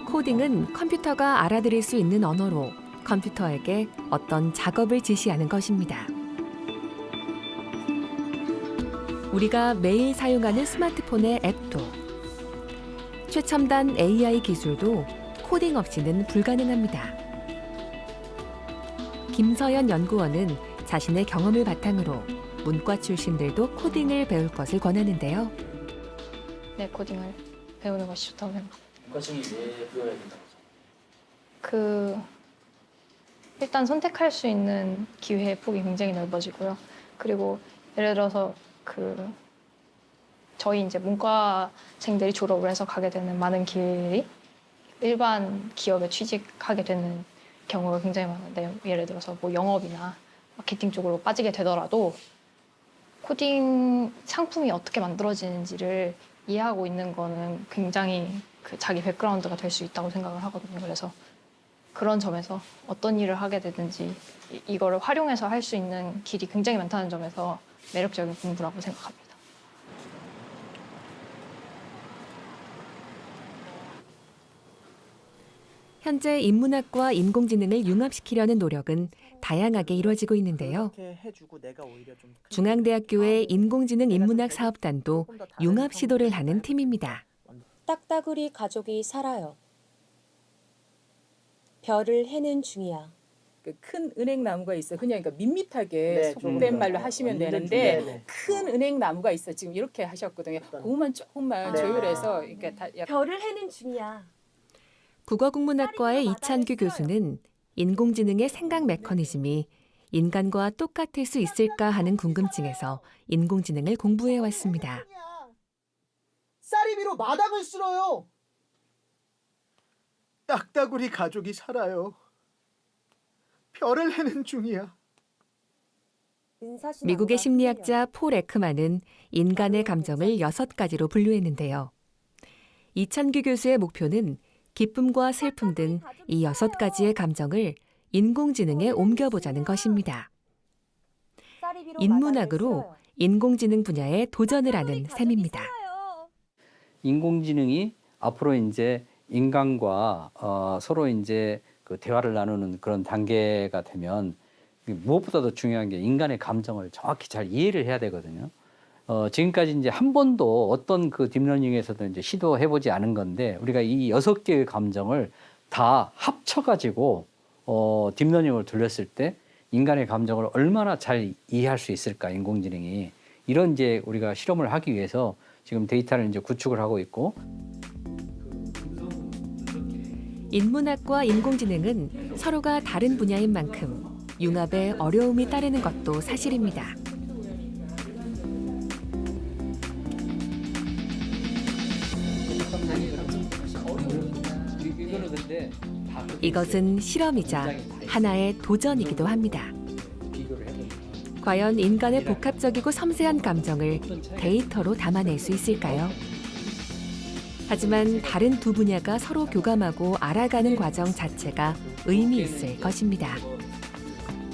코딩은 컴퓨터가 알아들을 수 있는 언어로 컴퓨터에게 어떤 작업을 지시하는 것입니다. 우리가 매일 사용하는 스마트폰의 앱도 최첨단 AI 기술도 코딩 없이는 불가능합니다. 김서연 연구원은 자신의 경험을 바탕으로 문과 출신들도 코딩을 배울 것을 권하는데요. 네, 코딩을 배우는 것이 좋다고 생각합니다. 문과생이 왜 배워야 된다고 일단 선택할 수 있는 기회의 폭이 굉장히 넓어지고요. 그리고 예를 들어서 저희 이제 문과생들이 졸업을 해서 가게 되는 많은 길이 일반 기업에 취직하게 되는 경우가 굉장히 많은데, 예를 들어서 뭐 영업이나 마케팅 쪽으로 빠지게 되더라도 코딩 상품이 어떻게 만들어지는지를 이해하고 있는 거는 굉장히 자기 백그라운드가 될 수 있다고 생각을 하거든요. 그래서 그런 점에서 어떤 일을 하게 되든지 이거를 활용해서 할 수 있는 길이 굉장히 많다는 점에서 매력적인 공부라고 생각합니다. 현재 인문학과 인공지능을 융합시키려는 노력은 다양하게 이루어지고 있는데요. 중앙대학교의 인공지능 인문학 사업단도 융합 시도를 하는 팀입니다. 딱따구리 가족이 살아요. 별을 해는 중이야. 큰 은행나무가 있어. 그냥 그러니까 밋밋하게 네, 속된 말로 하시면 완전 되는데 네. 큰 은행나무가 있어. 지금 이렇게 하셨거든요. 그것만 조금만 네. 조율해서 그러니까 다 약간 별을 해는 중이야. 국어국문학과의 이찬규 교수는 인공지능의 생각 메커니즘이 인간과 똑같을 수 있을까 하는 궁금증에서 인공지능을 공부해 왔습니다. 쌀이비로 마당을 쓸어요. 딱따구리 가족이 살아요. 별을 해는 중이야. 미국의 심리학자 폴 에크만은 인간의 감정을 6가지로 분류했는데요. 이찬규 교수의 목표는 기쁨과 슬픔 등 이 6가지의 감정을 인공지능에 옮겨보자는 것입니다. 인문학으로 인공지능 분야에 도전을 하는 셈입니다. 인공지능이 앞으로 이제 인간과 서로 이제 대화를 나누는 그런 단계가 되면 무엇보다도 중요한 게 인간의 감정을 정확히 잘 이해를 해야 되거든요. 지금까지 이제 한 번도 어떤 딥러닝에서도 이제 시도해보지 않은 건데, 우리가 이 6개의 감정을 다 합쳐가지고 딥러닝을 돌렸을 때 인간의 감정을 얼마나 잘 이해할 수 있을까, 인공지능이. 이런 이제 우리가 실험을 하기 위해서 지금 데이터를 이제 구축을 하고 있고. 인문학과 인공지능은 서로가 다른 분야인 만큼 융합에 어려움이 따르는 것도 사실입니다. 이것은 실험이자 하나의 도전이기도 합니다. 과연 인간의 복합적이고 섬세한 감정을 데이터로 담아낼 수 있을까요? 하지만 다른 두 분야가 서로 교감하고 알아가는 과정 자체가 의미 있을 것입니다.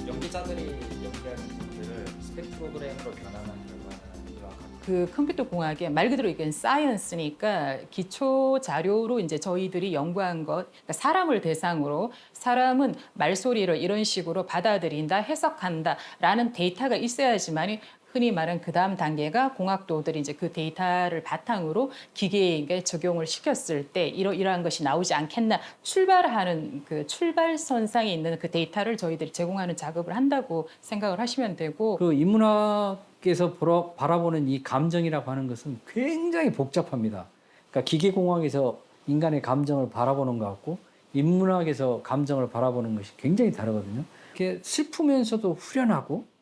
연기자들이 연기하는 것들을 스펙트로그램으로 변환한 결과는 이와 같은 컴퓨터 공학의 말 그대로 이건 사이언스니까 기초 자료로 이제 저희들이 연구한 것, 그러니까 사람을 대상으로 사람은 말소리를 이런 식으로 받아들인다, 해석한다라는 데이터가 있어야지만 흔히 말하는 그 다음 단계가 공학도들이 이제 그 데이터를 바탕으로 기계에 적용을 시켰을 때 이러한 것이 나오지 않겠나, 출발하는 출발선상에 있는 그 데이터를 저희들이 제공하는 작업을 한다고 생각을 하시면 되고. 인문학에서 바라보는 이 감정이라고 하는 것은 굉장히 복잡합니다. 그러니까 기계공학에서 인간의 감정을 바라보는 것 같고 인문학에서 감정을 바라보는 것이 굉장히 다르거든요. 이렇게 슬프면서도 후련하고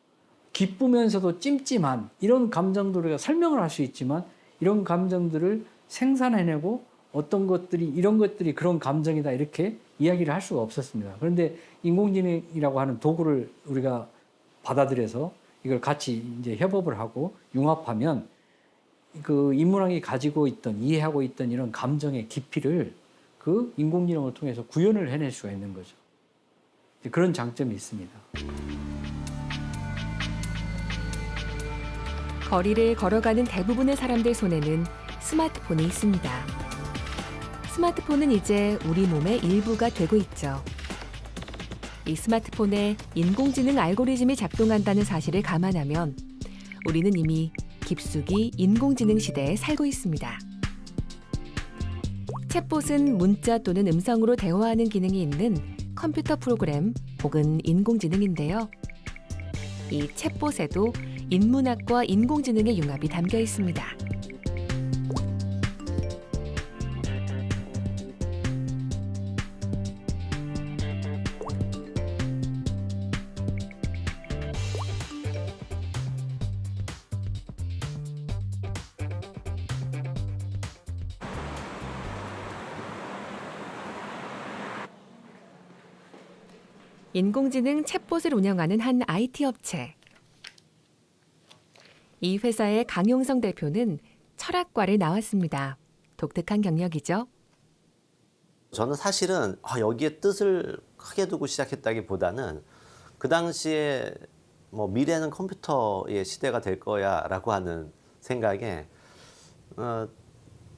기쁘면서도 찜찜한 이런 감정들을 우리가 설명을 할 수 있지만, 이런 감정들을 생산해내고 어떤 것들이 이런 것들이 그런 감정이다 이렇게 이야기를 할 수가 없었습니다. 그런데 인공지능이라고 하는 도구를 우리가 받아들여서 이걸 같이 이제 협업을 하고 융합하면 인문학이 가지고 있던, 이해하고 있던 이런 감정의 깊이를 인공지능을 통해서 구현을 해낼 수가 있는 거죠. 그런 장점이 있습니다. 거리를 걸어가는 대부분의 사람들 손에는 스마트폰이 있습니다. 스마트폰은 이제 우리 몸의 일부가 되고 있죠. 이 스마트폰에 인공지능 알고리즘이 작동한다는 사실을 감안하면 우리는 이미 깊숙이 인공지능 시대에 살고 있습니다. 챗봇은 문자 또는 음성으로 대화하는 기능이 있는 컴퓨터 프로그램 혹은 인공지능인데요. 이 챗봇에도 인문학과 인공지능의 융합이 담겨 있습니다. 인공지능 챗봇을 운영하는 한 IT 업체. 이 회사의 강용성 대표는 철학과를 나왔습니다. 독특한 경력이죠. 저는 사실은 여기에 뜻을 크게 두고 시작했다기보다는 그 당시에 뭐 미래는 컴퓨터의 시대가 될 거야라고 하는 생각에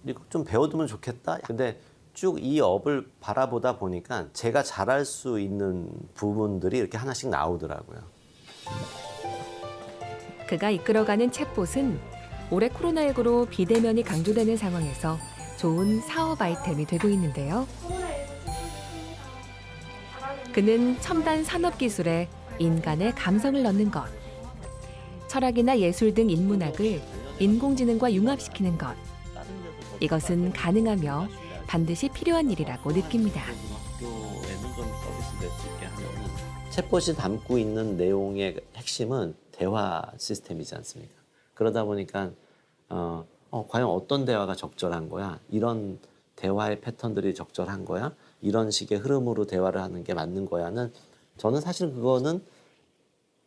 이거 좀 배워두면 좋겠다. 근데 쭉 이 업을 바라보다 보니까 제가 잘할 수 있는 부분들이 이렇게 하나씩 나오더라고요. 그가 이끌어가는 챗봇은 올해 코로나19로 비대면이 강조되는 상황에서 좋은 사업 아이템이 되고 있는데요. 그는 첨단 산업 기술에 인간의 감성을 넣는 것, 철학이나 예술 등 인문학을 인공지능과 융합시키는 것, 이것은 가능하며 반드시 필요한 일이라고 느낍니다. 챗봇이 담고 있는 내용의 핵심은 대화 시스템이지 않습니까? 그러다 보니까 과연 어떤 대화가 적절한 거야? 이런 대화의 패턴들이 적절한 거야? 이런 식의 흐름으로 대화를 하는 게 맞는 거야는 저는 사실 그거는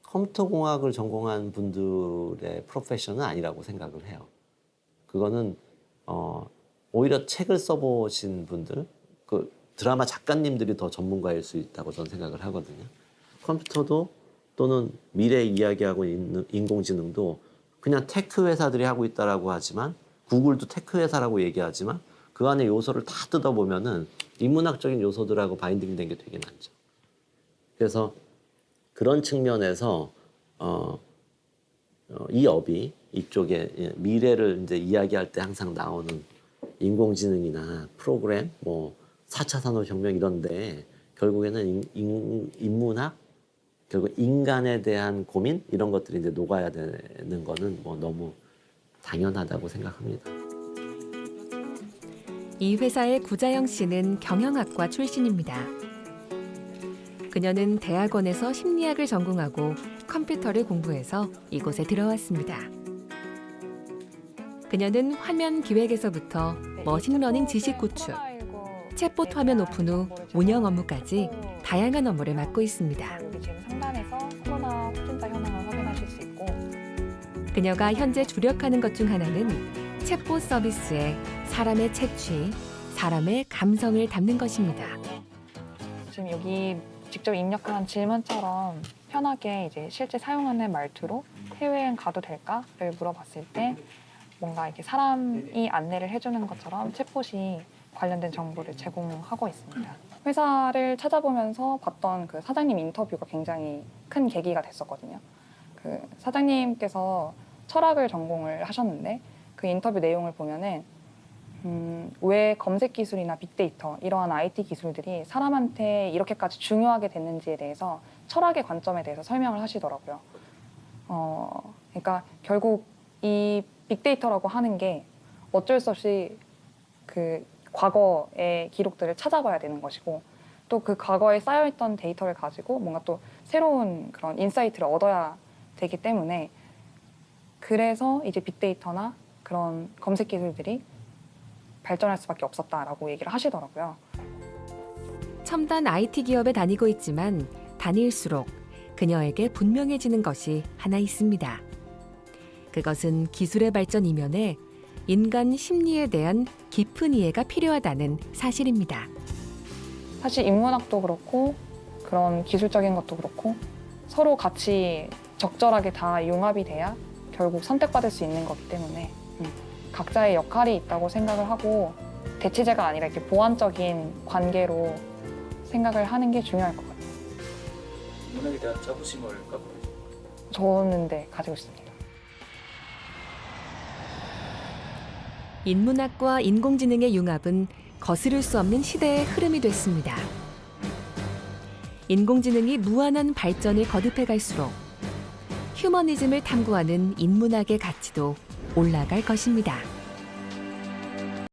컴퓨터공학을 전공한 분들의 프로페션은 아니라고 생각을 해요. 그거는 오히려 책을 써보신 분들, 그 드라마 작가님들이 더 전문가일 수 있다고 저는 생각을 하거든요. 컴퓨터도 또는 미래 이야기하고 있는 인공지능도 그냥 테크 회사들이 하고 있다라고 하지만 구글도 테크 회사라고 얘기하지만 그 안에 요소를 다 뜯어보면은 인문학적인 요소들하고 바인딩된 게 되게 많죠. 그래서 그런 측면에서 이 업이 이쪽에 미래를 이제 이야기할 때 항상 나오는 인공지능이나 프로그램, 뭐 4차 산업혁명 이런데 결국에는 인문학, 결국 인간에 대한 고민 이런 것들이 이제 녹아야 되는 거는 뭐 너무 당연하다고 생각합니다. 이 회사의 구자영 씨는 경영학과 출신입니다. 그녀는 대학원에서 심리학을 전공하고 컴퓨터를 공부해서 이곳에 들어왔습니다. 그녀는 화면 기획에서부터 머신러닝 지식 구축, 챗봇 화면 오픈 후 운영 업무까지 다양한 업무를 맡고 있습니다. 여기 지금 상단에서 코로나 확진자 현황을 확인하실 수 있고 그녀가 현재 주력하는 것 중 하나는 챗봇 서비스에 사람의 채취, 사람의 감성을 담는 것입니다. 지금 여기 직접 입력한 질문처럼 편하게 이제 실제 사용하는 말투로 해외여행 가도 될까를 물어봤을 때 뭔가 이렇게 사람이 안내를 해주는 것처럼 챗봇이 관련된 정보를 제공하고 있습니다. 회사를 찾아보면서 봤던 그 사장님 인터뷰가 굉장히 큰 계기가 됐었거든요. 그 사장님께서 철학을 전공을 하셨는데 그 인터뷰 내용을 보면은 왜 검색 기술이나 빅데이터 이러한 IT 기술들이 사람한테 이렇게까지 중요하게 됐는지에 대해서 철학의 관점에 대해서 설명을 하시더라고요. 그러니까 결국 이 빅데이터라고 하는 게 어쩔 수 없이 그 과거의 기록들을 찾아봐야 되는 것이고 또 그 과거에 쌓여있던 데이터를 가지고 뭔가 또 새로운 그런 인사이트를 얻어야 되기 때문에 그래서 이제 빅데이터나 그런 검색 기술들이 발전할 수밖에 없었다라고 얘기를 하시더라고요. 첨단 IT 기업에 다니고 있지만 다닐수록 그녀에게 분명해지는 것이 하나 있습니다. 그것은 기술의 발전 이면에 인간 심리에 대한 깊은 이해가 필요하다는 사실입니다. 사실 인문학도 그렇고 그런 기술적인 것도 그렇고 서로 같이 적절하게 다 융합이 돼야 결국 선택받을 수 있는 거기 때문에 각자의 역할이 있다고 생각을 하고 대치제가 아니라 이렇게 보완적인 관계로 생각을 하는 게 중요할 것 같아요. 문학에 대한 자부심을 갖고 저는 네, 가지고 있습니다. 인문학과 인공지능의 융합은 거스를 수 없는 시대의 흐름이 됐습니다. 인공지능이 무한한 발전을 거듭해 갈수록 휴머니즘을 탐구하는 인문학의 가치도 올라갈 것입니다.